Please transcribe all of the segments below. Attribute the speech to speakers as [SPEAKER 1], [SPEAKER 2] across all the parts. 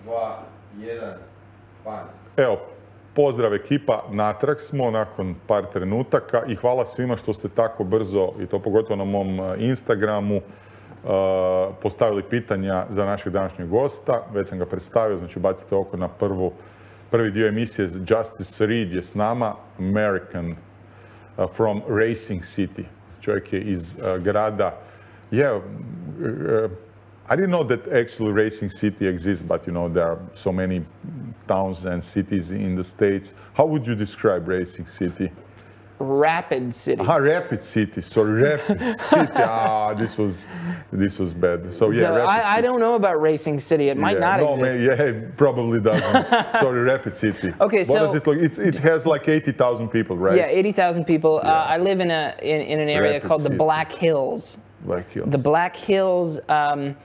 [SPEAKER 1] 2, 1, pans.
[SPEAKER 2] Evo, pozdrav ekipa, natrag smo nakon par trenutaka i hvala svima što ste tako brzo, i to pogotovo na mom Instagramu, postavili pitanja za našeg današnjeg gosta. Već sam ga predstavio, znači bacite oko na prvi dio emisije. Justus Reid je s nama, American from Racing City. Čovjek je iz grada. I didn't know that actually Racing City exists, but you know there are so many towns and cities in the States. How would you describe Racing City?
[SPEAKER 3] Rapid City.
[SPEAKER 2] Rapid City. Sorry, Rapid City. This was bad. So yeah,
[SPEAKER 3] so I don't know about Racing City. It might not exist.
[SPEAKER 2] It probably doesn't. Sorry, Rapid City.
[SPEAKER 3] Okay, so
[SPEAKER 2] what does it look? It has like 80,000 people, right?
[SPEAKER 3] Yeah, 80,000 people.
[SPEAKER 2] Yeah.
[SPEAKER 3] I live in an area
[SPEAKER 2] Rapid
[SPEAKER 3] called
[SPEAKER 2] City.
[SPEAKER 3] the Black Hills.
[SPEAKER 2] Black Hills.
[SPEAKER 3] The Black Hills.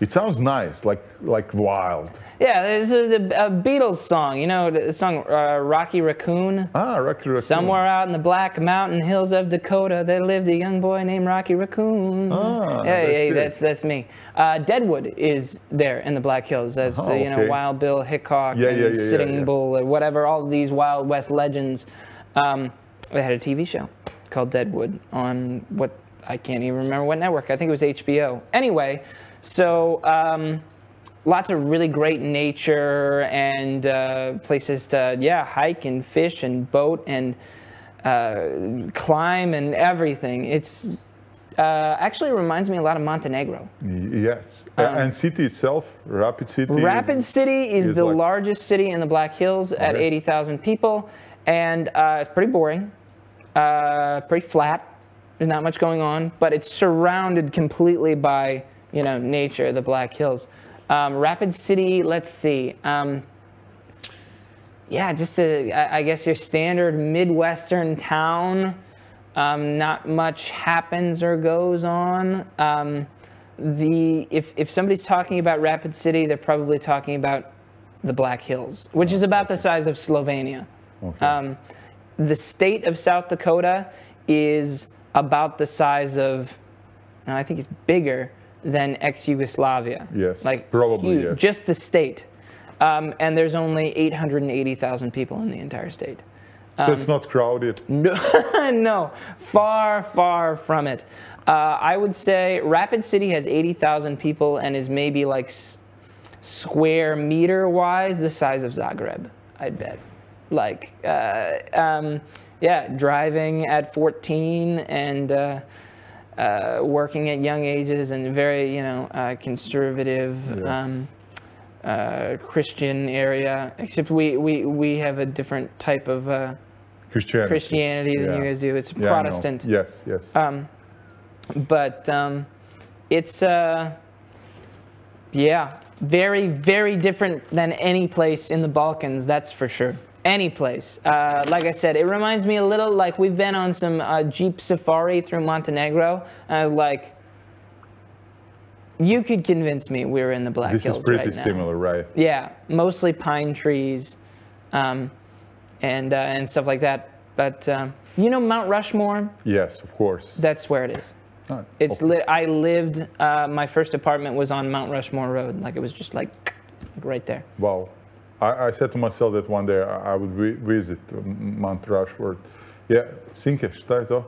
[SPEAKER 2] It sounds nice, like wild.
[SPEAKER 3] Yeah, there's a Beatles song, you know, the song Rocky Raccoon.
[SPEAKER 2] Rocky Raccoon.
[SPEAKER 3] Somewhere out in the Black Mountain Hills of Dakota, there lived a young boy named Rocky Raccoon. That's me. Deadwood is there in the Black Hills. That's you know, Wild Bill Hickok and Sitting Bull or whatever. All these Wild West legends. They had a TV show called Deadwood on what. I can't even remember what network. I think it was HBO. Anyway, so lots of really great nature and places to, hike and fish and boat and climb and everything. It's actually reminds me a lot of Montenegro.
[SPEAKER 2] Yes. And city itself, Rapid City?
[SPEAKER 3] Rapid City is the largest city in the Black Hills at 80,000 people. And it's pretty boring, pretty flat. There's not much going on, but it's surrounded completely by, you know, nature, the Black Hills. Rapid City, let's see. Just I guess your standard Midwestern town. Not much happens or goes on. If somebody's talking about Rapid City, they're probably talking about the Black Hills, which is about the size of Slovenia. Okay. The state of South Dakota is about the size of, I think it's bigger than ex-Yugoslavia.
[SPEAKER 2] Yes,
[SPEAKER 3] like
[SPEAKER 2] probably,
[SPEAKER 3] huge,
[SPEAKER 2] yes.
[SPEAKER 3] Just the state. And there's only 880,000 people in the entire state.
[SPEAKER 2] So it's not crowded?
[SPEAKER 3] No, far, far from it. I would say Rapid City has 80,000 people and is maybe like square meter-wise the size of Zagreb, I'd bet. Like, driving at 14 and working at young ages and very, conservative Christian area. Except we have a different type of Christianity than you guys do. It's Protestant.
[SPEAKER 2] Yes.
[SPEAKER 3] But it's very, very different than any place in the Balkans. That's for sure. Any place. Like I said, it reminds me a little like we've been on some Jeep safari through Montenegro. And I was like, you could convince me we were in the Black Hills right now.
[SPEAKER 2] This is pretty similar, right?
[SPEAKER 3] Yeah, mostly pine trees and stuff like that. But you know Mount Rushmore?
[SPEAKER 2] Yes, of course.
[SPEAKER 3] That's where it is.
[SPEAKER 2] Oh,
[SPEAKER 3] it's I lived, my first apartment was on Mount Rushmore Road. Like it was just like right there.
[SPEAKER 2] Wow. I said to myself that one day I would visit Mount Rushmore. Yeah, Sinke, šta je to?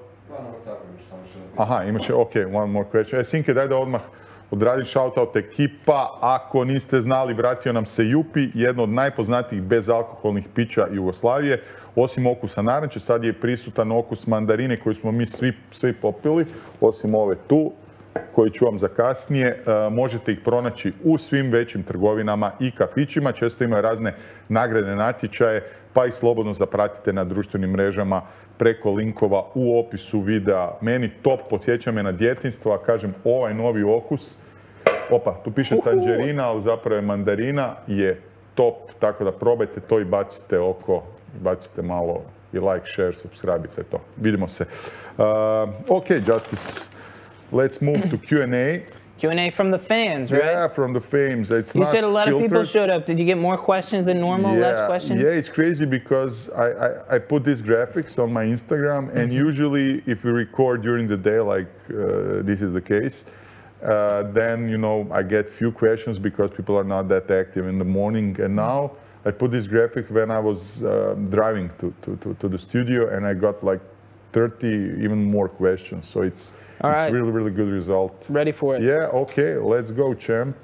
[SPEAKER 2] Imaš, one more question. Sinke, daj da odmah odradim shoutout ekipa. Ako niste znali, vratio nam se Jupi, jedno od najpoznatijih bezalkoholnih pića Jugoslavije. Osim okusa naranče, sad je prisutan okus mandarine koju smo mi svi popili, osim ove tu, koji ću vam za kasnije. Možete ih pronaći u svim većim trgovinama i kafićima. Često imaju razne nagradne natječaje, pa ih slobodno zapratite na društvenim mrežama preko linkova u opisu videa. Meni top, podsjeća me na djetinjstvo, a kažem, ovaj novi okus, tu piše tangerina, ali zapravo je mandarina, je top, tako da probajte to i bacite malo i like, share, subscribe-ite to. Vidimo se. Justus. Let's move to Q&A.
[SPEAKER 3] Q&A from the fans, right?
[SPEAKER 2] Yeah, from the fans.
[SPEAKER 3] You said a lot of people showed up. Did you get more questions than normal, less questions?
[SPEAKER 2] Yeah, it's crazy because I put these graphics on my Instagram, and usually if we record during the day, like this is the case, then, you know, I get few questions because people are not that active in the morning. And now I put this graphic when I was driving to the studio, and I got like 30 even more questions. So it's really, really good result.
[SPEAKER 3] Ready for it.
[SPEAKER 2] Yeah, okay, let's go, champ.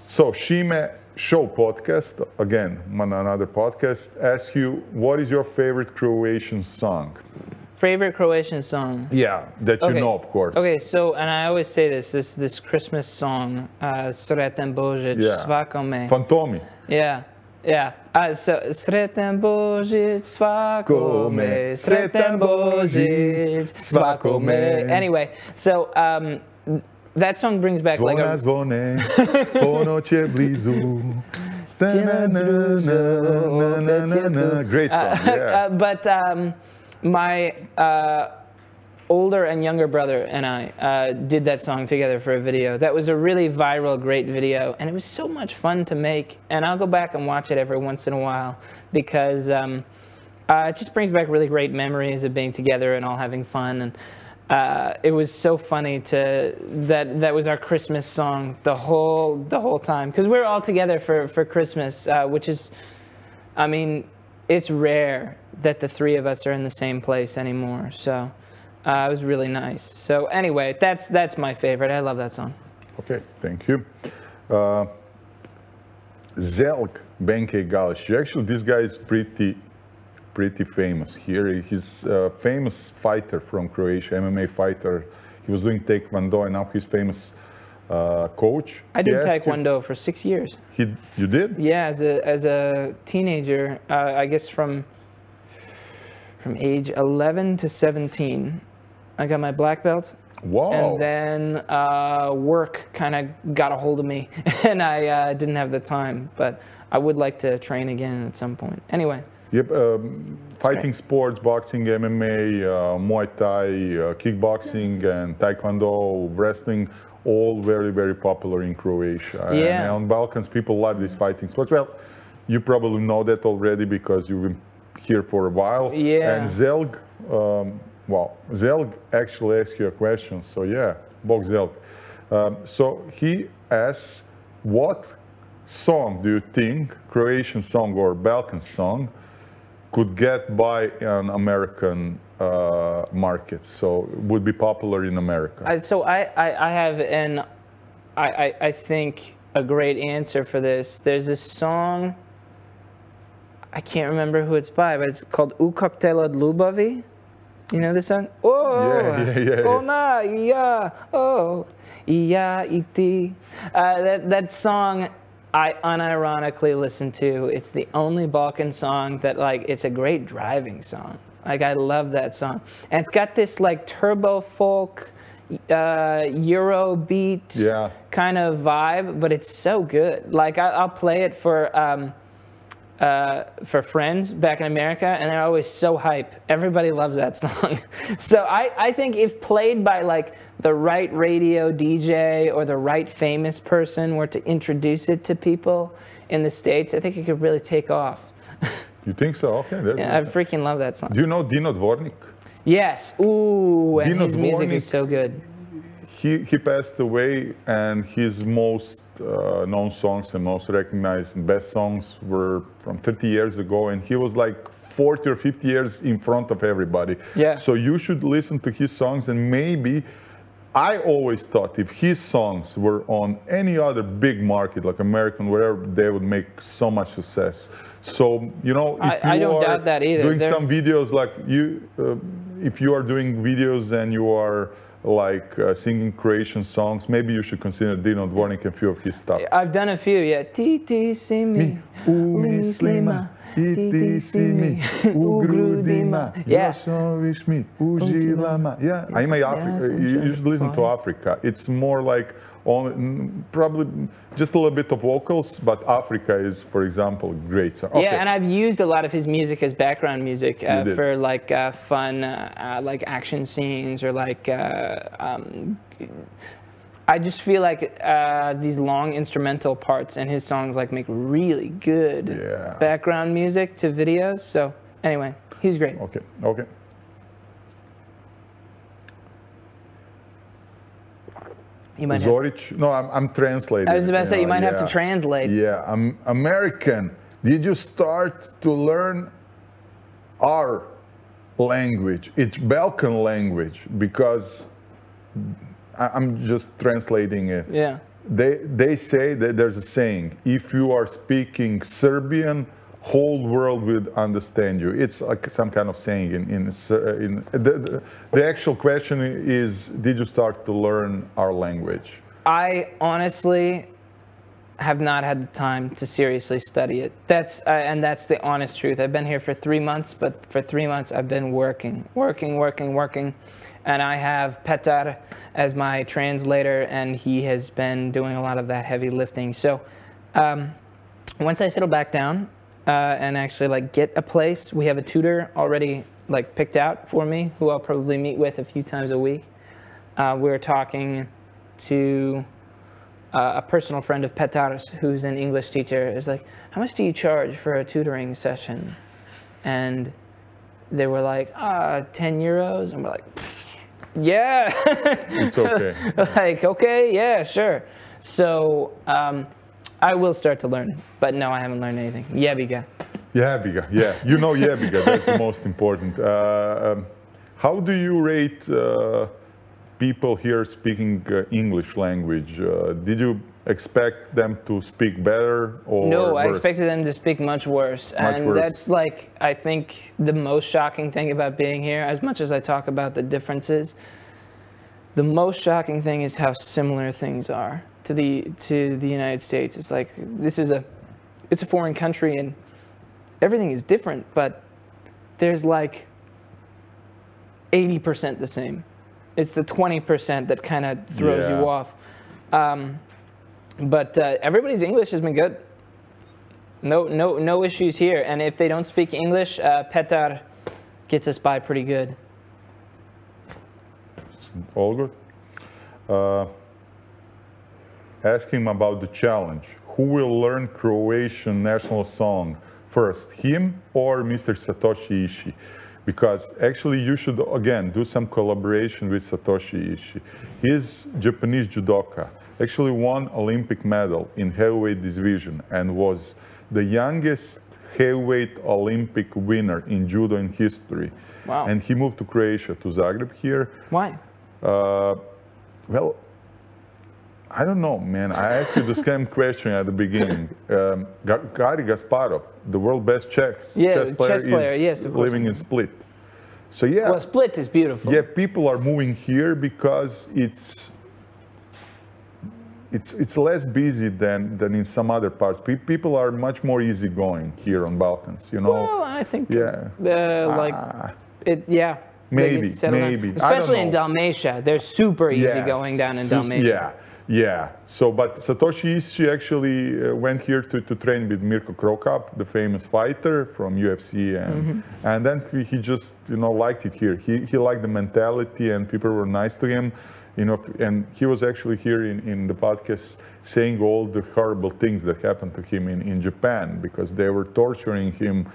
[SPEAKER 2] So Šime Show podcast, again, another podcast, asks you, what is your favorite Croatian song?
[SPEAKER 3] Favorite Croatian song?
[SPEAKER 2] Yeah, that you know, of course.
[SPEAKER 3] Okay, so, and I always say this Christmas song, Sretan Božić, svakome.
[SPEAKER 2] Fantomi.
[SPEAKER 3] Yeah, yeah. So, Sretan Božić, svakome, Sretan Božić, svakome. Anyway, so, that song brings back like a...
[SPEAKER 2] Zvone, ponoć je blizu. Great song, yeah.
[SPEAKER 3] But my older and younger brother and I did that song together for a video. That was a really viral, great video, and it was so much fun to make. And I'll go back and watch it every once in a while because it just brings back really great memories of being together and all having fun. And it was so funny that was our Christmas song the whole time, because we're all together for Christmas, which is, I mean, it's rare that the three of us are in the same place anymore. So it was really nice. So anyway, that's my favorite. I love that song.
[SPEAKER 2] Okay, thank you. Zelk Benke Galić. Actually, this guy is pretty famous here. He's a famous fighter from Croatia, MMA fighter. He was doing Taekwondo, and now he's famous coach.
[SPEAKER 3] I did Taekwondo for 6 years.
[SPEAKER 2] You did?
[SPEAKER 3] Yeah, as a teenager, I guess from age 11 to 17, I got my black belt.
[SPEAKER 2] Wow.
[SPEAKER 3] And then work kind of got a hold of me, and I didn't have the time, but I would like to train again at some point. Anyway.
[SPEAKER 2] Yep, fighting sports, boxing, MMA, Muay Thai, kickboxing, and Taekwondo, wrestling, all very, very popular in Croatia.
[SPEAKER 3] Yeah.
[SPEAKER 2] And on Balkans, people love these fighting sports. Well, you probably know that already because you've been here for a while.
[SPEAKER 3] Yeah.
[SPEAKER 2] And Zelg, Zelg actually asked you a question, so yeah, Bog Zelg. So he asks, what song do you think, Croatian song or Balkan song, could get by an American market, so would be popular in America?
[SPEAKER 3] So I have I think a great answer for this. There's this song, I can't remember who it's by, but it's called U koktejl od ljubavi. You know this song? Oh,
[SPEAKER 2] yeah.
[SPEAKER 3] Ona, ja, oh, ja I ti. That song I unironically listen to. It's the only Balkan song that, like, it's a great driving song. Like, I love that song. And it's got this, like, turbo folk, Euro beat kind of vibe, but it's so good. Like, I'll play it for friends back in America, and they're always so hype. Everybody loves that song. So I think if played by, like, the right radio DJ or the right famous person were to introduce it to people in the States, I think it could really take off.
[SPEAKER 2] You think so? Okay.
[SPEAKER 3] Yeah, I freaking love that song.
[SPEAKER 2] Do you know Dino Dvornik?
[SPEAKER 3] Yes. Ooh, and
[SPEAKER 2] Dino
[SPEAKER 3] his music
[SPEAKER 2] Dvornik,
[SPEAKER 3] is so good.
[SPEAKER 2] He passed away, and his most known songs and most recognized and best songs were from 30 years ago, and he was like 40 or 50 years in front of everybody.
[SPEAKER 3] Yeah.
[SPEAKER 2] So you should listen to his songs, and maybe, I always thought if his songs were on any other big market, like American, wherever, they would make so much success. So, you know, if
[SPEAKER 3] I
[SPEAKER 2] you
[SPEAKER 3] don't
[SPEAKER 2] are
[SPEAKER 3] doubt that either.
[SPEAKER 2] doing some videos like you, if you are doing videos and you are like singing Croatian songs, maybe you should consider Dino Dvornik and a few of his stuff.
[SPEAKER 3] I've done a few, yeah. Ti si mi umislima, ti si mi u grudima. Yeah.
[SPEAKER 2] Yeah, I mean, Africa. You should listen to Africa. It's more like probably just a little bit of vocals, but Africa is, for example, great song. Okay.
[SPEAKER 3] Yeah, and I've used a lot of his music as background music for like fun, like action scenes or like. I just feel like these long instrumental parts in his songs like make really good background music to videos. So anyway, he's great.
[SPEAKER 2] Okay. Okay.
[SPEAKER 3] You might
[SPEAKER 2] Zoric. No, I'm translating.
[SPEAKER 3] I was about to say, you might have to translate.
[SPEAKER 2] Yeah, I'm American. Did you start to learn our language? It's Balkan language, because I'm just translating it.
[SPEAKER 3] Yeah.
[SPEAKER 2] They say that there's a saying, if you are speaking Serbian, whole world will understand you. It's like some kind of saying. The actual question is, did you start to learn our language?
[SPEAKER 3] I honestly have not had the time to seriously study it. That's the honest truth. I've been here for 3 months, but for 3 months I've been working. And I have Petar as my translator, and he has been doing a lot of that heavy lifting. So once I settle back down and actually like get a place, we have a tutor already like picked out for me, who I'll probably meet with a few times a week. We're talking to a personal friend of Petar's, who's an English teacher, is like, how much do you charge for a tutoring session? And they were like, 10 euros. And we're like, yeah.
[SPEAKER 2] It's okay.
[SPEAKER 3] Like, okay, yeah, sure. So I will start to learn, but no, I haven't learned anything. Jebiga.
[SPEAKER 2] Jebiga, yeah. You know Jebiga, that's the most important. How do you rate people here speaking English language? Did you expect them to speak better or
[SPEAKER 3] No,
[SPEAKER 2] worse?
[SPEAKER 3] I expected them to speak much worse. That's like, I think, the most shocking thing about being here. As much as I talk about the differences, the most shocking thing is how similar things are to the United States. It's like, it's a foreign country and everything is different, but there's like 80% the same. It's the 20% that kind of throws you off. But everybody's English has been good. No issues here. And if they don't speak English, Petar gets us by pretty good.
[SPEAKER 2] All good. Ask him about the challenge. Who will learn Croatian national song first, him or Mr. Satoshi Ishii? Because actually you should, again, do some collaboration with Satoshi Ishii. He's Japanese judoka, actually won Olympic medal in heavyweight division and was the youngest heavyweight Olympic winner in judo in history.
[SPEAKER 3] Wow.
[SPEAKER 2] And he moved to Croatia, to Zagreb here.
[SPEAKER 3] Why?
[SPEAKER 2] Well, I don't know, man. I asked you the same question at the beginning. Gary Gasparov, the world best chess player, is living in Split. So yeah.
[SPEAKER 3] Well, Split is beautiful.
[SPEAKER 2] Yeah, people are moving here because it's less busy than in some other parts. People are much more easygoing here on Balkans, you know.
[SPEAKER 3] Well, I think
[SPEAKER 2] Maybe.
[SPEAKER 3] Especially in Dalmatia, they're super easygoing down in Dalmatia.
[SPEAKER 2] Yeah. So, but Satoshi Ishii actually went here to train with Mirko Krokap, the famous fighter from UFC, and then he just liked it here. He liked the mentality, and people were nice to him, and he was actually here in the podcast saying all the horrible things that happened to him in Japan, because they were torturing him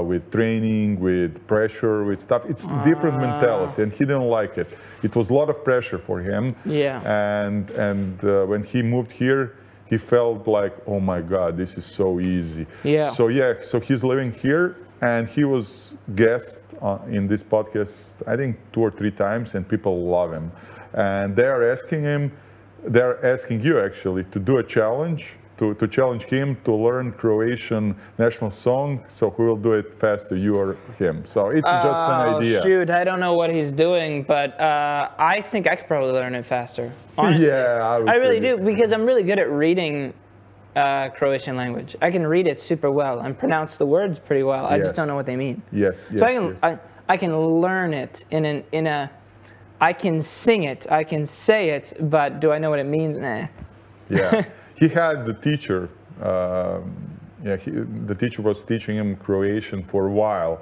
[SPEAKER 2] with training, with pressure, with stuff. It's a different mentality, and he didn't like it. It was a lot of pressure for him. Yeah. And when he moved here, he felt like, oh my God, this is so easy. Yeah. So he's living here, and he was guest in this podcast, I think 2 or 3 times, and people love him. And they are asking you actually to do a challenge. To challenge him to learn Croatian national song, so who will do it faster, you or him? So it's just an idea.
[SPEAKER 3] Shoot, I don't know what he's doing, but I think I could probably learn it faster. Honestly.
[SPEAKER 2] Yeah,
[SPEAKER 3] I really do, because I'm really good at reading Croatian language. I can read it super well and pronounce the words pretty well. I just don't know what they mean.
[SPEAKER 2] Yes.
[SPEAKER 3] So I can learn it I can sing it, I can say it, but do I know what it means? Nah.
[SPEAKER 2] Yeah. He had the teacher, the teacher was teaching him Croatian for a while,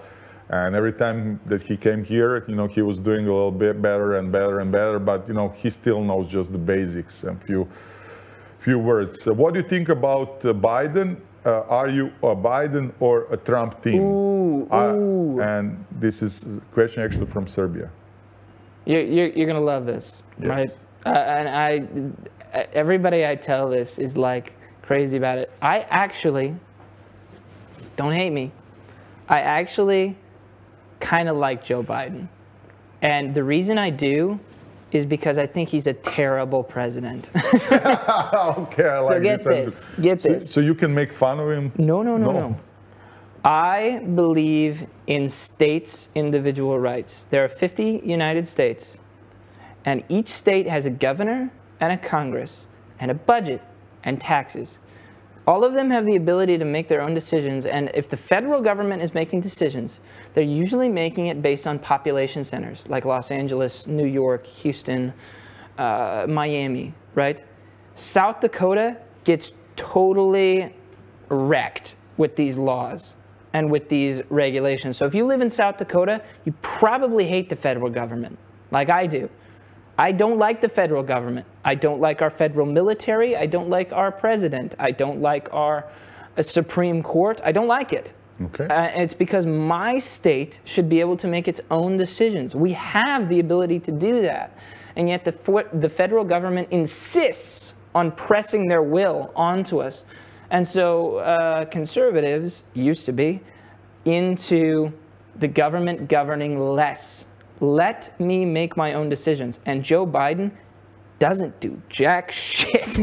[SPEAKER 2] and every time that he came here, he was doing a little bit better and better and better, but he still knows just the basics and few words. What do you think about Biden? Are you a Biden or a Trump team?
[SPEAKER 3] Ooh.
[SPEAKER 2] And this is a question actually from Serbia.
[SPEAKER 3] You're gonna love this, right? And everybody I tell this is like crazy about it. I actually, don't hate me, I actually kind of like Joe Biden. And the reason I do is because I think he's a terrible president.
[SPEAKER 2] Okay, I like this.
[SPEAKER 3] Get this.
[SPEAKER 2] So you can make fun of him?
[SPEAKER 3] No. I believe in states' individual rights. There are 50 United States, and each state has a governor and a Congress and a budget and taxes. All of them have the ability to make their own decisions, and if the federal government is making decisions, they're usually making it based on population centers like Los Angeles, New York, Houston, Miami, right? South Dakota gets totally wrecked with these laws and with these regulations. So if you live in South Dakota, you probably hate the federal government, like I do. I don't like the federal government. I don't like our federal military. I don't like our president. I don't like our Supreme Court. I don't like it.
[SPEAKER 2] Okay.
[SPEAKER 3] It's because my state should be able to make its own decisions. We have the ability to do that. And yet the federal government insists on pressing their will onto us. And so conservatives used to be into the government governing less. Let me make my own decisions. And Joe Biden doesn't do jack shit.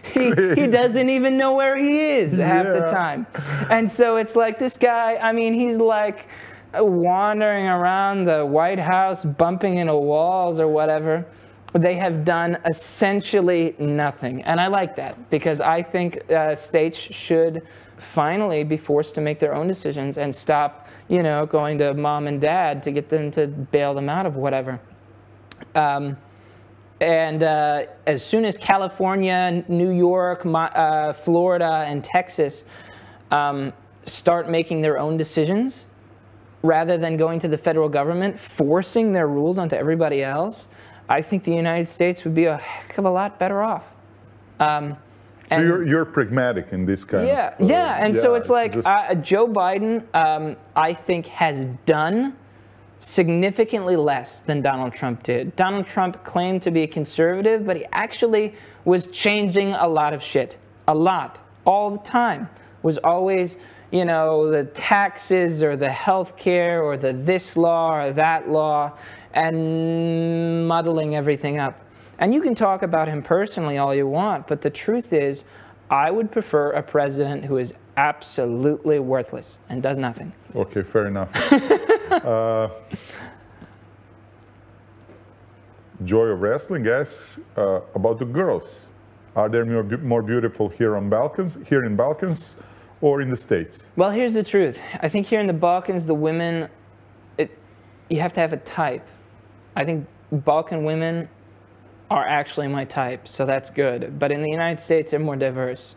[SPEAKER 3] he doesn't even know where he is half the time. And so it's like this guy, I mean, he's like wandering around the White House, bumping into walls or whatever. They have done essentially nothing. And I like that because I think states should finally be forced to make their own decisions and stop, you know, going to mom and dad to get them to bail them out of whatever. And as soon as California, New York, Florida, and Texas start making their own decisions, rather than going to the federal government, forcing their rules onto everybody else, I think the United States would be a heck of a lot better off.
[SPEAKER 2] So you're pragmatic in this kind of...
[SPEAKER 3] And so it's like Joe Biden, I think, has done significantly less than Donald Trump did. Donald Trump claimed to be a conservative, but he actually was changing a lot of shit. A lot. All the time. Was always, you know, the taxes or the health care or the this law or that law and muddling everything up. And you can talk about him personally all you want, but the truth is, I would prefer a president who is absolutely worthless and does nothing.
[SPEAKER 2] Okay, fair enough. Joy of Wrestling asks about the girls. Are they more beautiful here in Balkans, or in the States?
[SPEAKER 3] Well, here's the truth. I think here in the Balkans, the women, you have to have a type. I think Balkan women are actually my type, so that's good. But in the United States, they're more diverse.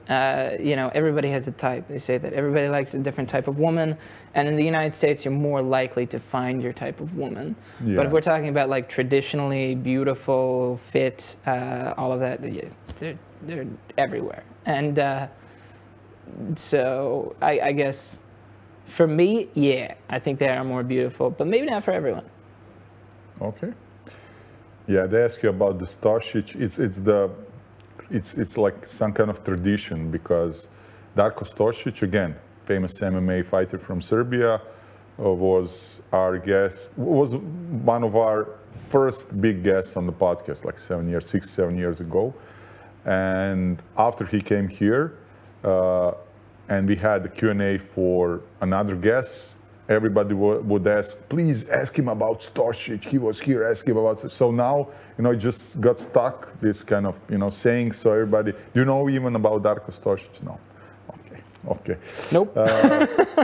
[SPEAKER 3] You know, everybody has a type. They say that everybody likes a different type of woman, and in the United States, you're more likely to find your type of woman. Yeah. But if we're talking about like traditionally beautiful, fit, all of that, they're everywhere. And so I guess for me, yeah, I think they are more beautiful, but maybe not for everyone.
[SPEAKER 2] Okay. Yeah, they ask you about the Stosic. It's like some kind of tradition because Darko Stosic, again, famous MMA fighter from Serbia, was our guest. Was one of our first big guests on the podcast, like 6, 7 years ago. And after he came here, and we had the Q&A for another guest, everybody would ask, please ask him about Stosic. He was here, ask him about. So now, you know, it just got stuck, this kind of, you know, saying. So everybody, do you know even about Darko Stosic? No. Okay.
[SPEAKER 3] Nope.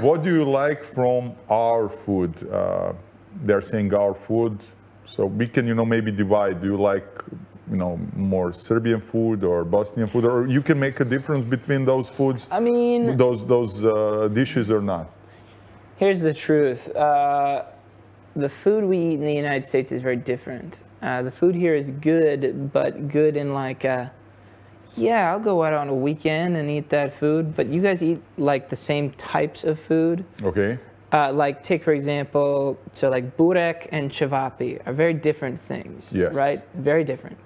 [SPEAKER 2] What do you like from our food? They're saying our food. So we can, you know, maybe divide. Do you like, you know, more Serbian food or Bosnian food? Or you can make a difference between those foods?
[SPEAKER 3] I mean,
[SPEAKER 2] those dishes or not?
[SPEAKER 3] Here's the truth. The food we eat in the United States is very different. The food here is good, but good in like, yeah, I'll go out on a weekend and eat that food, but you guys eat like the same types of food.
[SPEAKER 2] Okay.
[SPEAKER 3] Like, take for example, so like burek and cevapi are very different things,
[SPEAKER 2] yes.
[SPEAKER 3] right? Very different.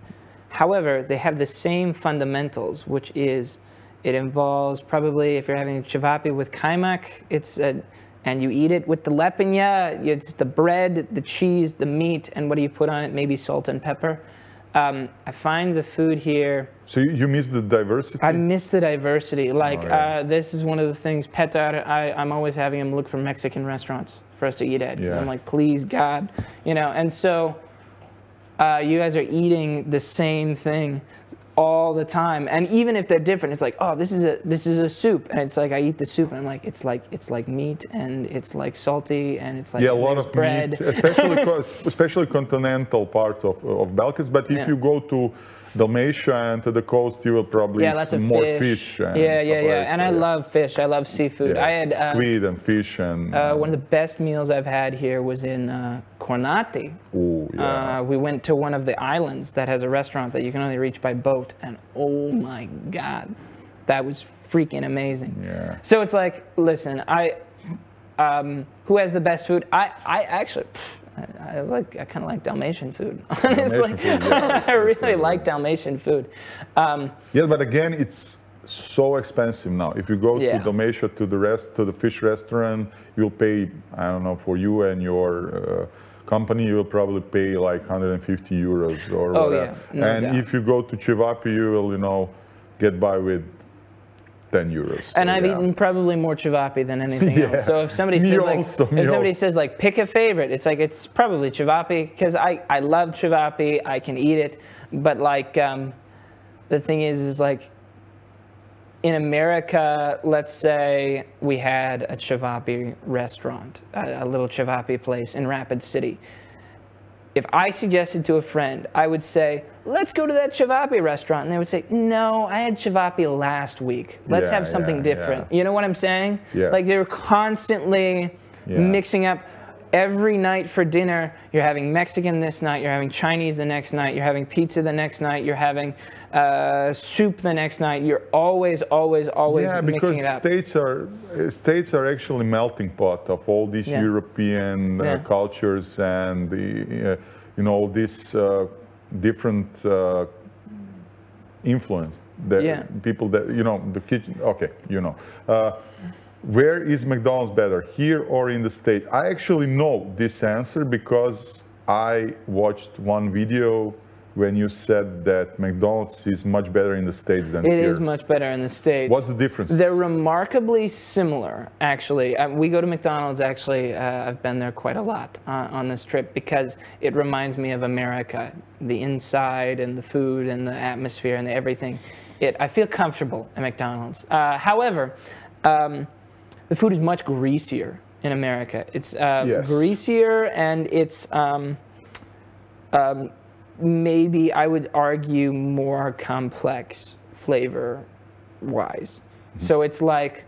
[SPEAKER 3] However, they have the same fundamentals, which is it involves probably, if you're having cevapi with kaymak, and you eat it with the lepenya, it's the bread, the cheese, the meat, and what do you put on it? Maybe salt and pepper. I find the food here...
[SPEAKER 2] So you miss the diversity?
[SPEAKER 3] I miss the diversity. Like, this is one of the things, Petar, I'm always having him look for Mexican restaurants for us to eat at. Yeah. I'm like, please, God. You know, and so you guys are eating the same thing all the time, and even if they're different, it's like, oh, this is a soup, and it's like I eat the soup, and I'm like, it's like meat, and it's like salty, and it's like
[SPEAKER 2] a lot of
[SPEAKER 3] bread,
[SPEAKER 2] meat, especially continental part of Balkans. But if you go to Dalmatia and to the coast, you will probably eat more fish. And
[SPEAKER 3] and I love fish. I love seafood.
[SPEAKER 2] Yeah,
[SPEAKER 3] I had
[SPEAKER 2] squid and fish, and
[SPEAKER 3] one of the best meals I've had here was in Kornati.
[SPEAKER 2] Ooh, yeah.
[SPEAKER 3] We went to one of the islands that has a restaurant that you can only reach by boat, and oh my God, that was freaking amazing.
[SPEAKER 2] Yeah.
[SPEAKER 3] So it's like, listen, who has the best food? I actually. I kind of like Dalmatian food, honestly. I really like Dalmatian food.
[SPEAKER 2] Yeah, but again, it's so expensive now. If you go to Dalmatia to the fish restaurant, you'll pay, I don't know, for you and your company, you'll probably pay like 150 euros or whatever.
[SPEAKER 3] Yeah. No doubt.
[SPEAKER 2] If you go to cevapi, you will, you know, get by with 10 euros.
[SPEAKER 3] And I've eaten probably more cevapi than anything else. So if somebody says like, pick a favorite, it's like, it's probably cevapi, because I love cevapi, I can eat it, but like the thing is like, in America, let's say we had a cevapi restaurant, a little cevapi place in Rapid City. If I suggested to a friend, I would say, let's go to that cevapi restaurant. And they would say, no, I had cevapi last week. Let's have something different. You know what I'm saying?
[SPEAKER 2] Yes.
[SPEAKER 3] Like, they're constantly mixing up. Every night for dinner, you're having Mexican this night, you're having Chinese the next night, you're having pizza the next night, you're having soup the next night. You're always mixing it up.
[SPEAKER 2] Because states are actually melting pot of all these European cultures and the you know, this different influence that people that, you know, the kitchen. Okay, you know. Where is McDonald's better, here or in the States? I actually know this answer because I watched one video when you said that McDonald's is much better in the States than here.
[SPEAKER 3] It is much better in the States.
[SPEAKER 2] What's the difference?
[SPEAKER 3] They're remarkably similar, actually. We go to McDonald's, actually, I've been there quite a lot on this trip because it reminds me of America. The inside and the food and the atmosphere and the everything. I feel comfortable at McDonald's. However, the food is much greasier in America. It's greasier, and it's maybe, I would argue, more complex flavor-wise. So it's like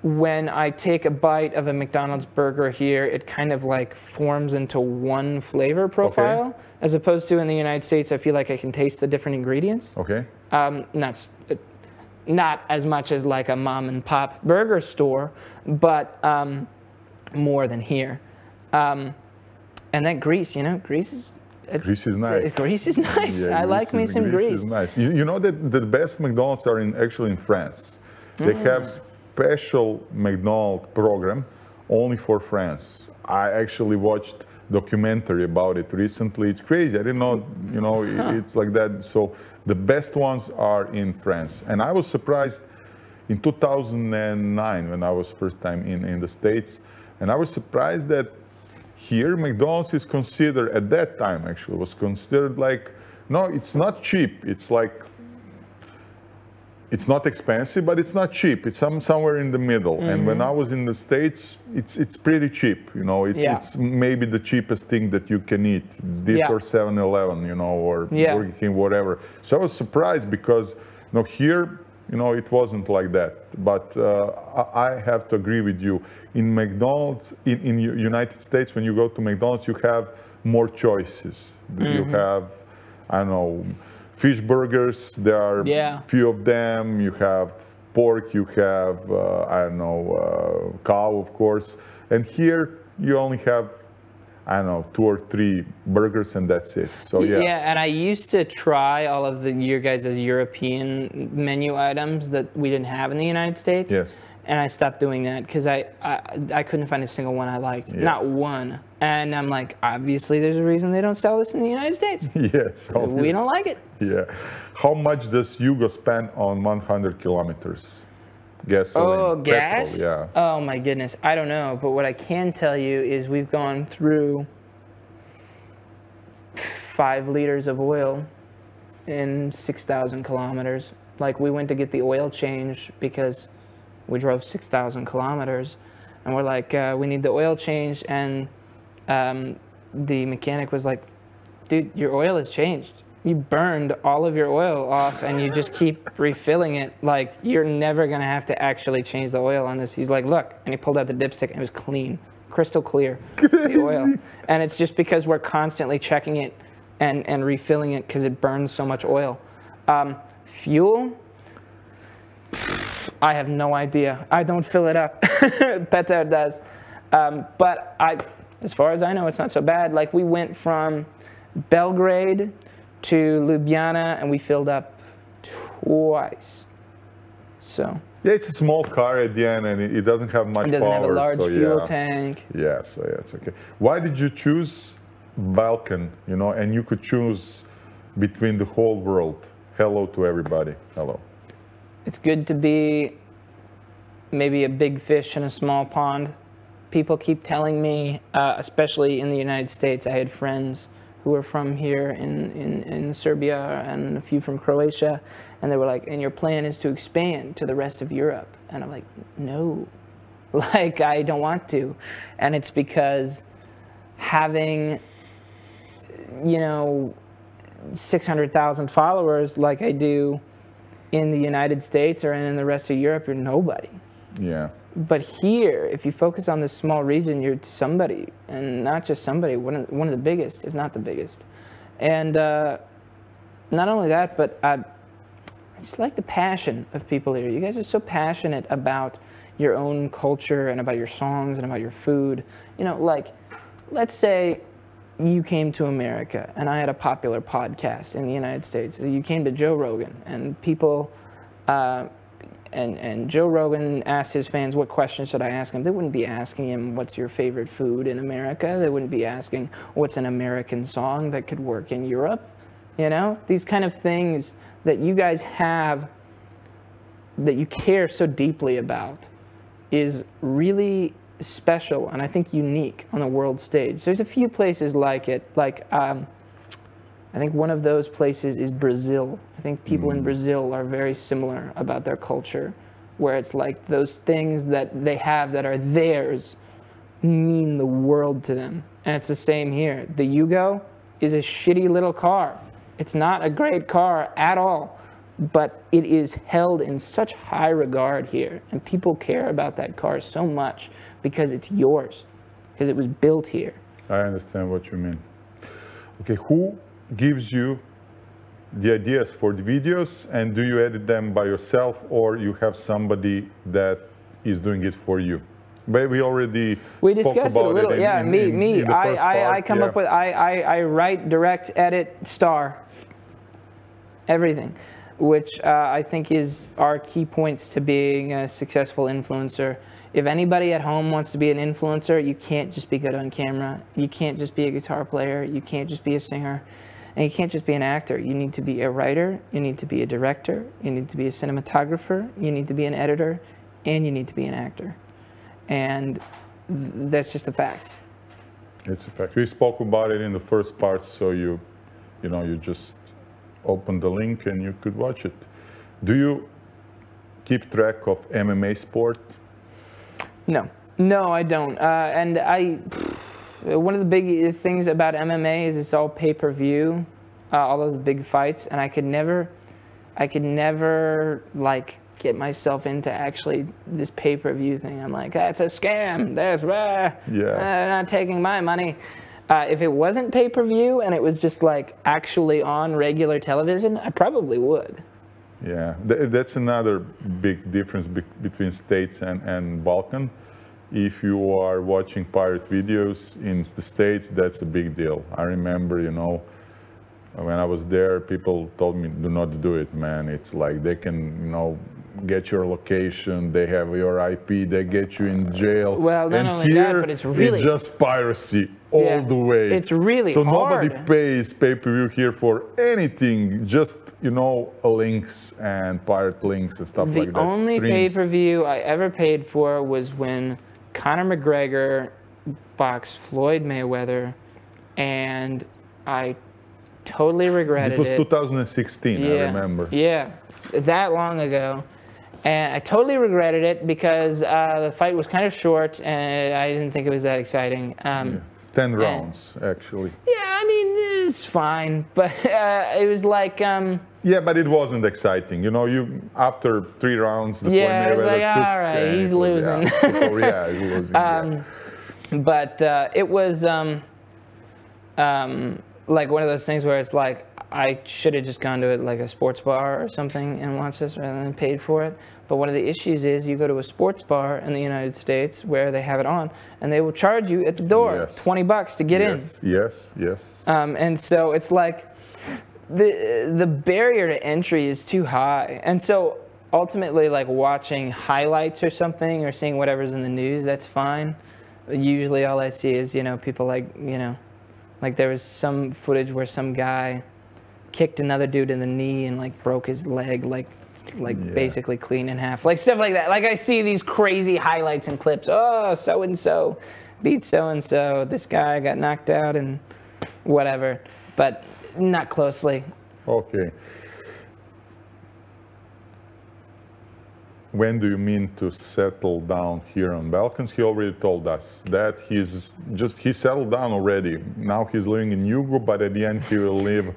[SPEAKER 3] when I take a bite of a McDonald's burger here, it kind of like forms into one flavor profile, as opposed to in the United States, I feel like I can taste the different ingredients.
[SPEAKER 2] Okay.
[SPEAKER 3] Not as much as like a mom and pop burger store, but more than here. And that grease, you know, grease is nice. Grease is nice. I like me some grease.
[SPEAKER 2] Grease is nice. You know that the best McDonald's are actually in France. They have special McDonald's program only for France. I actually watched documentary about it recently. It's crazy. I didn't know, you know, it's like that. So the best ones are in France. And I was surprised in 2009 when I was first time in the States. And I was surprised that here McDonald's is considered, at that time actually, was considered like, no, it's not cheap. It's like, it's not expensive, but it's not cheap. It's somewhere in the middle. And when I was in the States, it's pretty cheap. You know, it's maybe the cheapest thing that you can eat. This or 7-Eleven, you know, or Burger King, whatever. So I was surprised because, you know, here, you know, it wasn't like that. But I have to agree with you. In McDonald's, in United States, when you go to McDonald's, you have more choices. You have, I don't know, fish burgers, there are few of them. You have pork, you have, I don't know, cow, of course. And here you only have, I don't know, 2 or 3 burgers and that's it. So yeah.
[SPEAKER 3] Yeah, and I used to try all of your guys' European menu items that we didn't have in the United States.
[SPEAKER 2] Yes.
[SPEAKER 3] And I stopped doing that because I couldn't find a single one I liked. Yes. Not one. And I'm like, obviously there's a reason they don't sell this in the United States.
[SPEAKER 2] Yes, obviously.
[SPEAKER 3] We don't like it.
[SPEAKER 2] Yeah. How much does Hugo spend on 100 kilometers? Gasoline.
[SPEAKER 3] Oh, gas?
[SPEAKER 2] Petrol, yeah.
[SPEAKER 3] Oh my goodness, I don't know. But what I can tell you is we've gone through 5 liters of oil in 6,000 kilometers. Like we went to get the oil change because we drove 6,000 kilometers, and we're like, we need the oil change, and the mechanic was like, dude, your oil has changed. You burned all of your oil off, and you just keep refilling it. Like, you're never going to have to actually change the oil on this. He's like, look, and he pulled out the dipstick, and it was clean, crystal clear, the oil. And it's just because we're constantly checking it and refilling it because it burns so much oil. Fuel? I have no idea. I don't fill it up. Peter does. But as far as I know, it's not so bad. Like, we went from Belgrade to Ljubljana, and we filled up twice. So.
[SPEAKER 2] Yeah, it's a small car at the end, and it doesn't have much power.
[SPEAKER 3] It doesn't have a large fuel
[SPEAKER 2] yeah.
[SPEAKER 3] tank.
[SPEAKER 2] Yeah, so yeah, it's okay. Why did you choose Balkan, you know, and you could choose between the whole world? Hello to everybody. Hello.
[SPEAKER 3] It's good to be maybe a big fish in a small pond. People keep telling me, especially in the United States, I had friends who were from here in Serbia and a few from Croatia, and they were like, and your plan is to expand to the rest of Europe. And I'm like, no, like, I don't want to. And it's because having, you know, 600,000 followers like I do in the United States or in the rest of Europe, you're nobody.
[SPEAKER 2] Yeah.
[SPEAKER 3] But here, if you focus on this small region, you're somebody, and not just somebody, one of the biggest, if not the biggest. And not only that, but I just like the passion of people here. You guys are so passionate about your own culture and about your songs and about your food. You know, like, let's say you came to America and I had a popular podcast in the United States. So you came to Joe Rogan, and people, and Joe Rogan asked his fans, what questions should I ask him? They wouldn't be asking him, what's your favorite food in America? They wouldn't be asking, what's an American song that could work in Europe? You know, these kind of things that you guys have, that you care so deeply about, is really special and I think unique on the world stage. There's a few places like it. Like, I think one of those places is Brazil. I think people in Brazil are very similar about their culture, where it's like those things that they have that are theirs mean the world to them. And it's the same here. The Yugo is a shitty little car. It's not a great car at all, but it is held in such high regard here. And people care about that car so much because it's yours, because it was built here.
[SPEAKER 2] I understand what you mean. Okay, who gives you the ideas for the videos, and do you edit them by yourself, or you have somebody that is doing it for you? But we already
[SPEAKER 3] discussed it a little. Yeah, me. I come up with, I write, direct, edit, star, everything, which I think is our key points to being a successful influencer. If anybody at home wants to be an influencer, you can't just be good on camera. You can't just be a guitar player. You can't just be a singer. And you can't just be an actor. You need to be a writer. You need to be a director. You need to be a cinematographer. You need to be an editor. And you need to be an actor. And that's just a fact.
[SPEAKER 2] It's a fact. We spoke about it in the first part, so you just open the link and you could watch it. Do you keep track of MMA sport? No, I don't. And one of the big things about MMA is it's all pay-per-view, all of the big fights, and I could never like get myself into actually this pay-per-view thing. I'm like, that's a scam. That's not taking my money. If it wasn't pay-per-view and it was just like actually on regular television, I probably would. Yeah, that's another big difference between States and Balkan. if you are watching pirate videos in the States, that's a big deal. I remember, you know, when I was there, people told me, do not do it, man. It's like they can, you know, get your location, they have your IP, they get you in jail.
[SPEAKER 3] Well, not
[SPEAKER 2] and
[SPEAKER 3] only
[SPEAKER 2] here,
[SPEAKER 3] that, but it's really...
[SPEAKER 2] it's just piracy all the way.
[SPEAKER 3] It's really
[SPEAKER 2] so
[SPEAKER 3] hard.
[SPEAKER 2] Nobody pays pay-per-view here for anything, just, you know, links and pirate links and stuff like that.
[SPEAKER 3] The only pay-per-view I ever paid for was when Conor McGregor boxed Floyd Mayweather, and I totally regretted it.
[SPEAKER 2] It was 2016, I remember.
[SPEAKER 3] Yeah, that long ago. And I totally regretted it because the fight was kind of short and I didn't think it was that exciting.
[SPEAKER 2] 10 rounds, actually.
[SPEAKER 3] Yeah, I mean, it's fine, but it was like...
[SPEAKER 2] yeah, but it wasn't exciting. You know, after 3 rounds, the
[SPEAKER 3] yeah, it was like, all right, he's losing.
[SPEAKER 2] Yeah, he's losing.
[SPEAKER 3] But it was like one of those things where it's like, I should have just gone to like a sports bar or something and watched this rather than paid for it. But one of the issues is you go to a sports bar in the United States where they have it on and they will charge you at the door $20 to get in.
[SPEAKER 2] Yes.
[SPEAKER 3] And so it's like the barrier to entry is too high. And so ultimately, like watching highlights or something or seeing whatever's in the news, that's fine. Usually all I see is, you know, people like, you know, like there was some footage where some guy kicked another dude in the knee and like broke his leg, like basically clean in half, like stuff like that. Like I see these crazy highlights and clips. Oh, so and so beat so and so. This guy got knocked out and whatever, but not closely.
[SPEAKER 2] Okay. When do you mean to settle down here on Balkans? He already told us that he settled down already. Now he's living in Jugo, but at the end he will live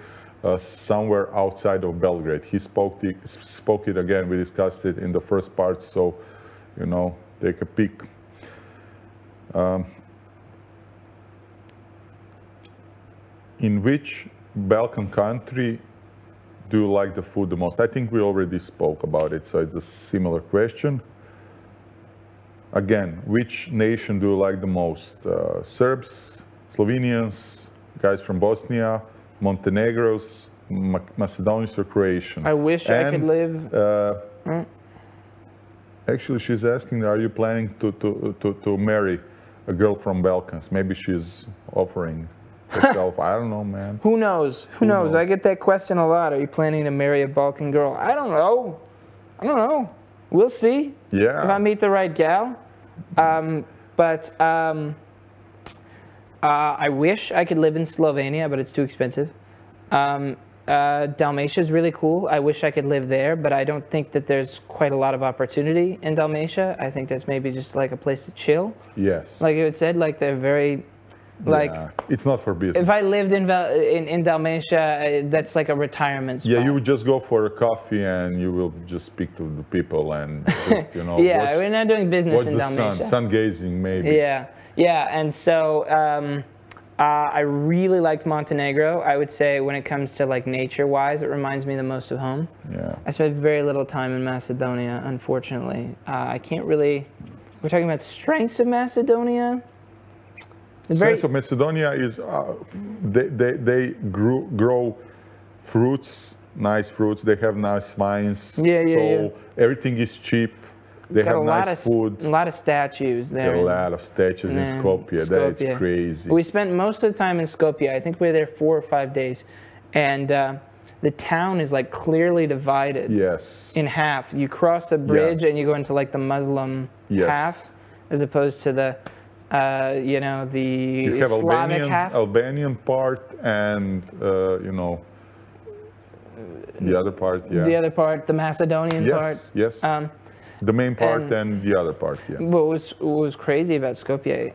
[SPEAKER 2] somewhere outside of Belgrade. He spoke it again. We discussed it in the first part, so, you know, take a peek. In which Balkan country do you like the food the most? I think we already spoke about it, so it's a similar question. Again, which nation do you like the most? Serbs, Slovenians, guys from Bosnia, Montenegros, Macedonians, or Croatian?
[SPEAKER 3] I wish I could live...
[SPEAKER 2] Actually, she's asking, are you planning to marry a girl from Balkans? Maybe she's offering herself. I don't know, man.
[SPEAKER 3] Who knows? Who knows? I get that question a lot. Are you planning to marry a Balkan girl? I don't know. We'll see.
[SPEAKER 2] Yeah.
[SPEAKER 3] If I meet the right gal. I wish I could live in Slovenia, but it's too expensive. Dalmatia is really cool. I wish I could live there, but I don't think that there's quite a lot of opportunity in Dalmatia. I think that's maybe just like a place to chill.
[SPEAKER 2] Yes.
[SPEAKER 3] Like you said, like they're very... Like,
[SPEAKER 2] it's not for business.
[SPEAKER 3] If I lived in Dalmatia, that's like a retirement spot.
[SPEAKER 2] Yeah, you would just go for a coffee and you will just speak to the people and just, you know,
[SPEAKER 3] yeah, we're not doing business in Dalmatia.
[SPEAKER 2] Sun gazing, maybe.
[SPEAKER 3] Yeah, and so I really liked Montenegro. I would say when it comes to like nature-wise, it reminds me the most of home.
[SPEAKER 2] Yeah.
[SPEAKER 3] I spent very little time in Macedonia, unfortunately. I can't really... We're talking about strengths of Macedonia.
[SPEAKER 2] Strengths of Macedonia is they grow fruits, nice fruits. They have nice wines. So everything is cheap. They have nice food.
[SPEAKER 3] A lot of statues there.
[SPEAKER 2] A lot of statues in Skopje. That's crazy.
[SPEAKER 3] We spent most of the time in Skopje. I think we were there 4 or 5 days, and the town is like clearly divided. in half. You cross a bridge and you go into like the Muslim half, as opposed to the you know, the
[SPEAKER 2] you have
[SPEAKER 3] Slavic half.
[SPEAKER 2] Albanian part and you know, the other part.
[SPEAKER 3] The other part, the Macedonian part.
[SPEAKER 2] The main part and the other part.
[SPEAKER 3] What was crazy about Skopje,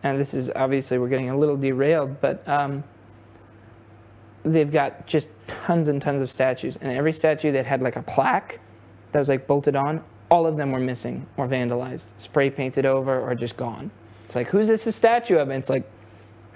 [SPEAKER 3] and this is obviously we're getting a little derailed, but they've got just tons and tons of statues, and every statue that had like a plaque that was like bolted on, all of them were missing or vandalized, spray painted over, or just gone. It's like, who's this a statue of? And it's like,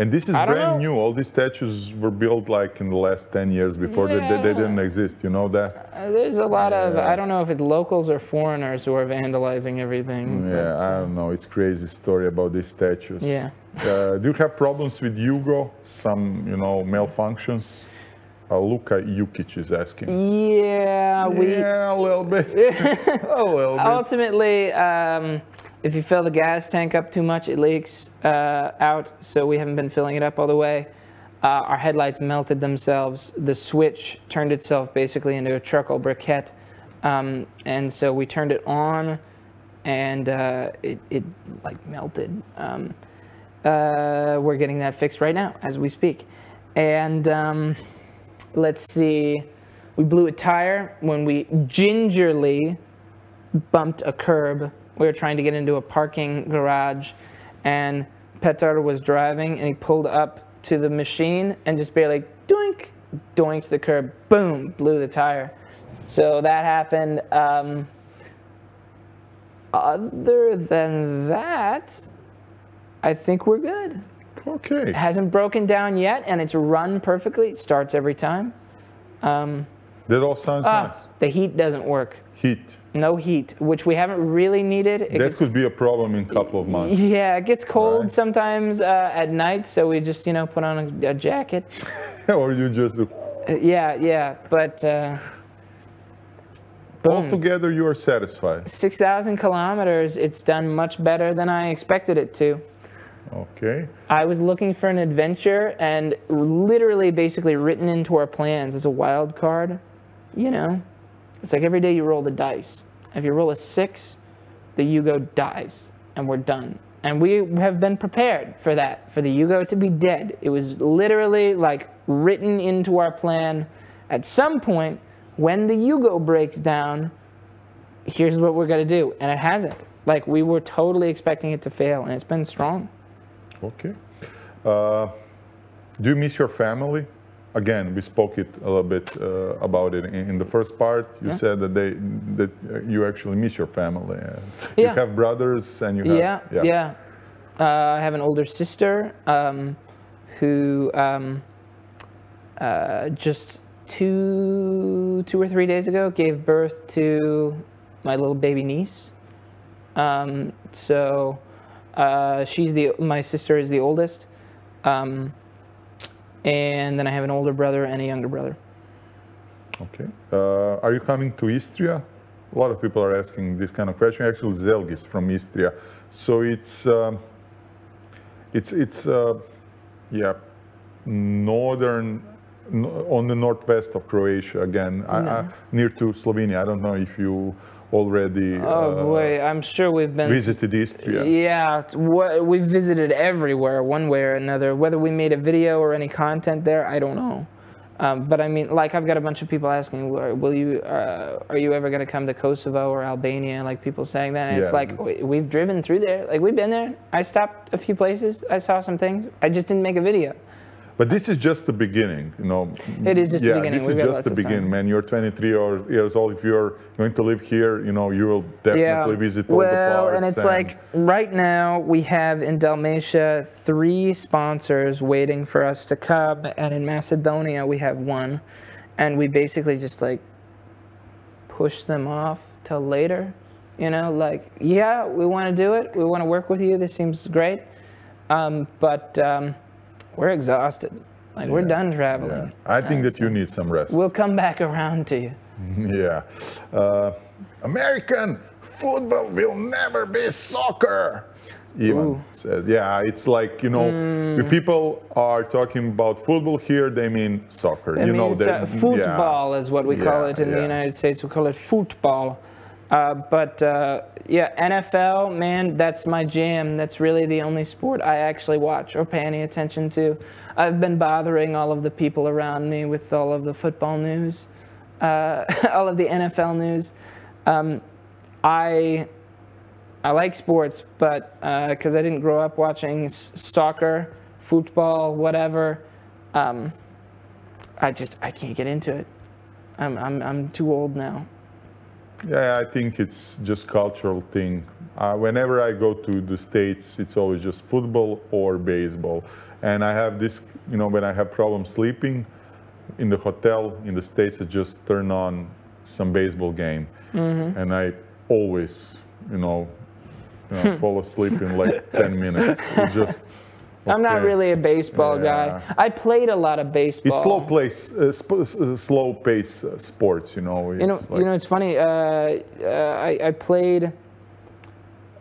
[SPEAKER 2] And this is brand new. All these statues were built like in the last 10 years before they didn't exist. You know that?
[SPEAKER 3] There's a lot of, I don't know if it's locals or foreigners who are vandalizing everything.
[SPEAKER 2] Yeah, but, I don't know. It's crazy story about these statues.
[SPEAKER 3] Yeah.
[SPEAKER 2] Do you have problems with Jugo? Some, you know, malfunctions? Luka Jukic is asking.
[SPEAKER 3] Yeah,
[SPEAKER 2] a little bit. A little bit.
[SPEAKER 3] Ultimately, if you fill the gas tank up too much, it leaks out, so we haven't been filling it up all the way. Our headlights melted themselves. The switch turned itself basically into a charcoal briquette, and so we turned it on, and it like melted. We're getting that fixed right now as we speak. And let's see, we blew a tire when we gingerly bumped a curb. We were trying to get into a parking garage, and Petr was driving, and he pulled up to the machine and just barely doink, doinked the curb, boom, blew the tire. So that happened. Other than that, I think we're good.
[SPEAKER 2] Okay.
[SPEAKER 3] It hasn't broken down yet, and it's run perfectly. It starts every time.
[SPEAKER 2] That all sounds nice.
[SPEAKER 3] The heat doesn't work.
[SPEAKER 2] Heat.
[SPEAKER 3] No heat, which we haven't really needed.
[SPEAKER 2] That could be a problem in a couple of months.
[SPEAKER 3] Yeah, it gets cold sometimes at night, so we just, you know, put on a jacket.
[SPEAKER 2] Or you just do...
[SPEAKER 3] Yeah, but...
[SPEAKER 2] Altogether, you are satisfied.
[SPEAKER 3] 6,000 kilometers, it's done much better than I expected it to.
[SPEAKER 2] Okay.
[SPEAKER 3] I was looking for an adventure, and literally basically written into our plans as a wild card, you know, it's like every day you roll the dice. If you roll a 6, the Yugo dies, and we're done. And we have been prepared for that, for the Yugo to be dead. It was literally like written into our plan. At some point, when the Yugo breaks down, here's what we're gonna do, and it hasn't. Like, we were totally expecting it to fail, and it's been strong.
[SPEAKER 2] Okay. Do you miss your family? Again, we spoke a little bit about it in the first part. You said that you actually miss your family. You have brothers, and you have...
[SPEAKER 3] Yeah. I have an older sister who just two or 3 days ago gave birth to my little baby niece. My sister is the oldest. And then I have an older brother and a younger brother.
[SPEAKER 2] Okay. Are you coming to Istria? A lot of people are asking this kind of question. Actually, Zelgis from Istria. So it's northern, on the northwest of Croatia again, near to Slovenia. I don't know if you already
[SPEAKER 3] I'm sure we've been
[SPEAKER 2] visited Istria.
[SPEAKER 3] Yeah, we've visited everywhere one way or another. Whether we made a video or any content there, I don't know. But I mean, like, I've got a bunch of people asking, are you ever going to come to Kosovo or Albania? Like, people saying that, and it's like, we've driven through there. Like, we've been there. I stopped a few places. I saw some things. I just didn't make a video.
[SPEAKER 2] But this is just the beginning, you know.
[SPEAKER 3] It is just the beginning.
[SPEAKER 2] This is just the beginning, man. You're 23 years old. If you're going to live here, you know, you will definitely visit all the parts.
[SPEAKER 3] Well, and it's like, right now, we have in Dalmatia 3 sponsors waiting for us to come, and in Macedonia, we have 1. And we basically just, like, push them off till later. You know, like, yeah, we want to do it. We want to work with you. This seems great. We're exhausted. Like, we're done traveling.
[SPEAKER 2] Yeah. I think that you need some rest.
[SPEAKER 3] We'll come back around to you.
[SPEAKER 2] Yeah. American football will never be soccer. Ivan says, yeah, it's like, you know, the people are talking about football here, they mean soccer.
[SPEAKER 3] Football is what we call it in the United States. We call it football. NFL, man, that's my jam. That's really the only sport I actually watch or pay any attention to. I've been bothering all of the people around me with all of the football news, all of the NFL news. I like sports, but because I didn't grow up watching soccer, football, whatever, I can't get into it. I'm too old now.
[SPEAKER 2] Yeah, I think it's just cultural thing. Whenever I go to the States, it's always just football or baseball. And I have this, you know, when I have problems sleeping in the hotel in the States, I just turn on some baseball game, and I always, you know, fall asleep in like 10 minutes. It's just. Okay.
[SPEAKER 3] I'm not really a baseball guy. I played a lot of baseball.
[SPEAKER 2] It's slow pace sports, you know.
[SPEAKER 3] It's funny. I played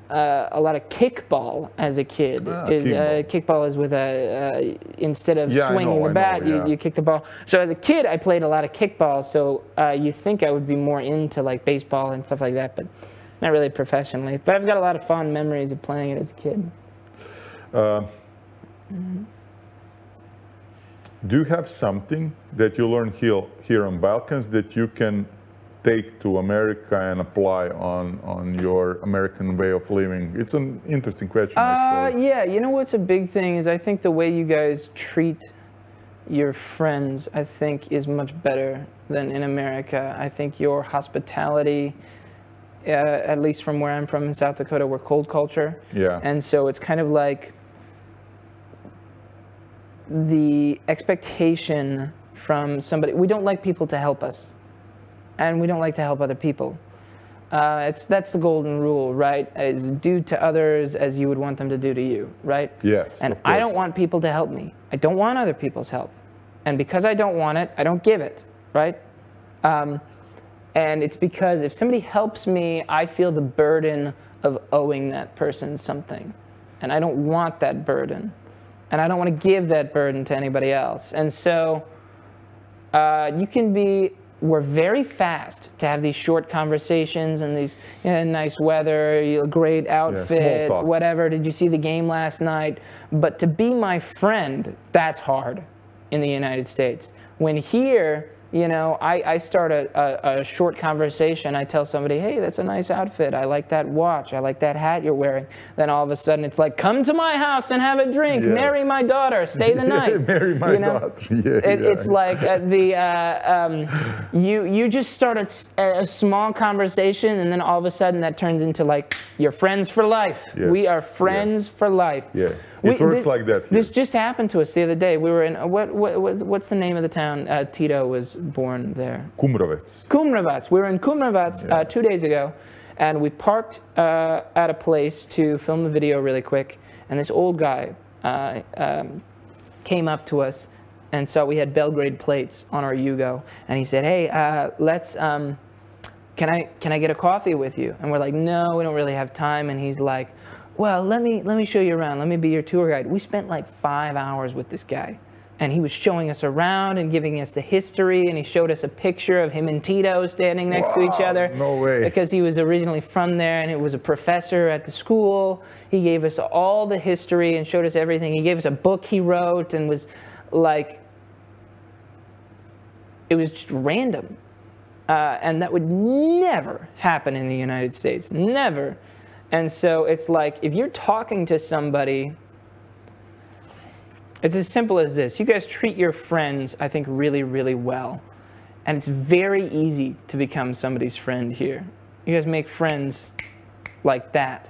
[SPEAKER 3] a lot of kickball as a kid. Kickball is with a instead of swinging the bat, you kick the ball. So as a kid, I played a lot of kickball. So you think I would be more into like baseball and stuff like that, but not really professionally. But I've got a lot of fond memories of playing it as a kid.
[SPEAKER 2] Do you have something that you learned here on Balkans that you can take to America and apply on your American way of living? It's an interesting question, actually.
[SPEAKER 3] Yeah, you know what's a big thing is I think the way you guys treat your friends, I think, is much better than in America. I think your hospitality, at least from where I'm from in South Dakota, we're cold culture.
[SPEAKER 2] Yeah.
[SPEAKER 3] And so it's kind of like the expectation from somebody. We don't like people to help us, and we don't like to help other people. That's the golden rule, right? Is do to others as you would want them to do to you, right?
[SPEAKER 2] Yes.
[SPEAKER 3] And I don't want people to help me. I don't want other people's help, and because I don't want it, I don't give it, right? And it's because if somebody helps me, I feel the burden of owing that person something, and I don't want that burden. And I don't want to give that burden to anybody else. And so we're very fast to have these short conversations and these nice weather, great outfit, whatever. Did you see the game last night? But to be my friend, that's hard in the United States. When here, I start a short conversation. I tell somebody, hey, that's a nice outfit. I like that watch. I like that hat you're wearing. Then all of a sudden it's like, come to my house and have a drink. Yes. Marry my daughter. Stay the night.
[SPEAKER 2] Marry my daughter.
[SPEAKER 3] It's like you just start a small conversation, and then all of a sudden that turns into like you're friends for life. Yes. We are friends for life.
[SPEAKER 2] Yeah. It works like that. Here.
[SPEAKER 3] This just happened to us the other day. We were in what's the name of the town? Tito was born there. Kumrovec. We were in Kumrovec 2 days ago, and we parked at a place to film the video really quick. And this old guy came up to us and saw we had Belgrade plates on our Yugo, and he said, "Hey, let's can I get a coffee with you?" And we're like, "No, we don't really have time." And he's like, well, let me show you around. Let me be your tour guide. We spent like 5 hours with this guy, and he was showing us around and giving us the history, and he showed us a picture of him and Tito standing next to each other.
[SPEAKER 2] No way.
[SPEAKER 3] Because he was originally from there, and it was a professor at the school. He gave us all the history and showed us everything. He gave us a book he wrote, and was like, it was just random. And that would never happen in the United States, never. And so it's like, if you're talking to somebody, it's as simple as this. You guys treat your friends, I think, really, really well. And it's very easy to become somebody's friend here. You guys make friends like that.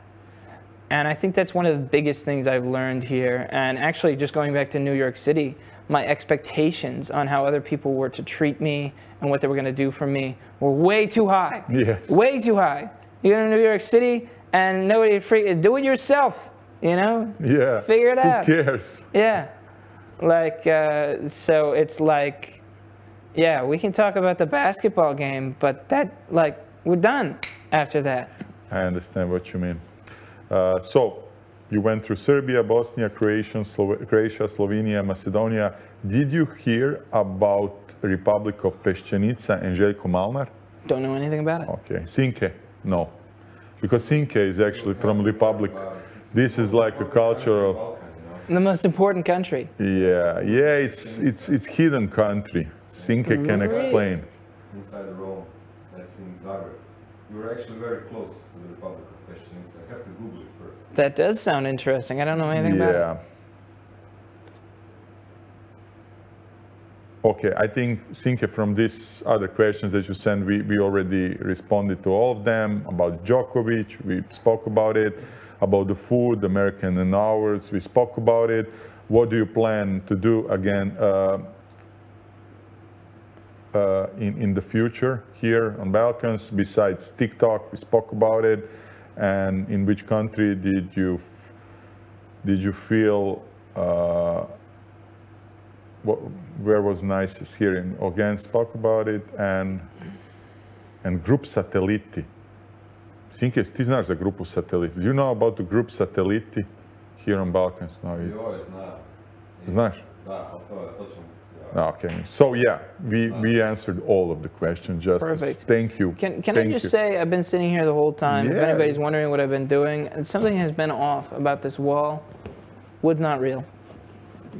[SPEAKER 3] And I think that's one of the biggest things I've learned here. And actually, just going back to New York City, my expectations on how other people were to treat me and what they were going to do for me were way too high.
[SPEAKER 2] Yes.
[SPEAKER 3] Way too high. You go to New York City, and nobody do it yourself,
[SPEAKER 2] Yeah.
[SPEAKER 3] Figure it out.
[SPEAKER 2] Who cares?
[SPEAKER 3] Yeah. Like, so it's like, yeah, we can talk about the basketball game, but we're done after that.
[SPEAKER 2] I understand what you mean. So, you went through Serbia, Bosnia, Croatia, Slovenia, Macedonia. Did you hear about Republic of Peščenica and Željko Malnar?
[SPEAKER 3] Don't know anything about it.
[SPEAKER 2] Okay. Sinke? No. Because Sinke is actually from Republic. This is like a cultural.
[SPEAKER 3] The most important country.
[SPEAKER 2] Yeah, it's hidden country. Sinke can explain.
[SPEAKER 1] Inside Rome, that's in Zagreb. You're actually very close to the Republic of Peščenica. I have to Google it first.
[SPEAKER 3] That does sound interesting. I don't know anything about it.
[SPEAKER 2] Yeah. Okay, I think, Sinke, from these other questions that you sent, we already responded to all of them. About Đoković, we spoke about it. About the food, American and ours, we spoke about it. what do you plan to do again in the future here on Balkans, besides TikTok? We spoke about it. And in which country did you feel where was nicest here? Again, spoke about it. And group Satelliti. Sinke, ti znaš za grupu Satelliti? Do you know about the group Satelliti here on Balkans? No, znaš?
[SPEAKER 1] Da, to ćemo.
[SPEAKER 2] Okay, so yeah, we answered all of the questions, Justus.
[SPEAKER 3] Perfect.
[SPEAKER 2] Thank you.
[SPEAKER 3] Can I just say, I've been sitting here the whole time.
[SPEAKER 2] Yeah.
[SPEAKER 3] If anybody's wondering what I've been doing, something has been off about this wall. Wood's not real.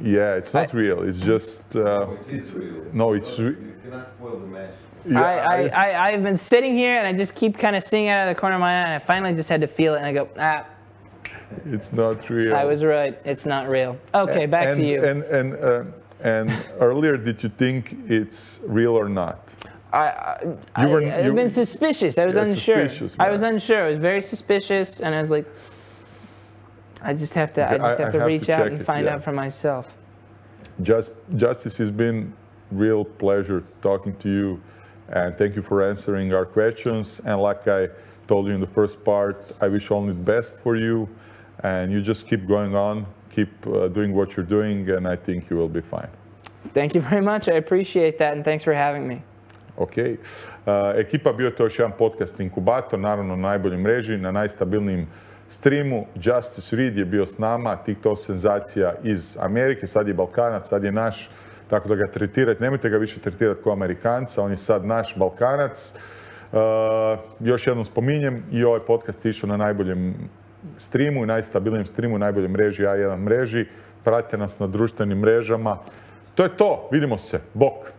[SPEAKER 2] Yeah, it's not real. It's just...
[SPEAKER 1] No, it is real.
[SPEAKER 2] No, it's...
[SPEAKER 1] You cannot spoil the magic.
[SPEAKER 2] Yeah,
[SPEAKER 3] I've been sitting here and I just keep kind of seeing it out of the corner of my eye, and I finally just had to feel it, and I go, ah.
[SPEAKER 2] It's not real.
[SPEAKER 3] I was right. It's not real. Okay, back to you.
[SPEAKER 2] And earlier, did you think it's real or not?
[SPEAKER 3] I've been suspicious. I was unsure. I was unsure. I was very suspicious, and I was like, I just have to reach out and find out for myself.
[SPEAKER 2] Justus, it's been real pleasure talking to you, and thank you for answering our questions. And like I told you in the first part, I wish only the best for you, and you just keep going on. Keep doing what you're doing, and I think you will be fine.
[SPEAKER 3] Thank you very much. I appreciate that, and thanks for having me.
[SPEAKER 2] Ok. Ekipa, bio to još jedan podcast Inkubator, naravno na najboljoj mreži, na najstabilnijem streamu. Justus Reid je bio s nama, TikTok senzacija iz Amerike, sad je Balkanac, sad je naš, tako da ga tretirate, nemojte ga više tretirati kao Amerikanca, on je sad naš Balkanac. Još jednom spominjem, i ovaj podcast išao na najboljem streamu, najstabilnijem streamu, najbolje mreži, A1 mreži. Pratite nas na društvenim mrežama. To je to, vidimo se, bok!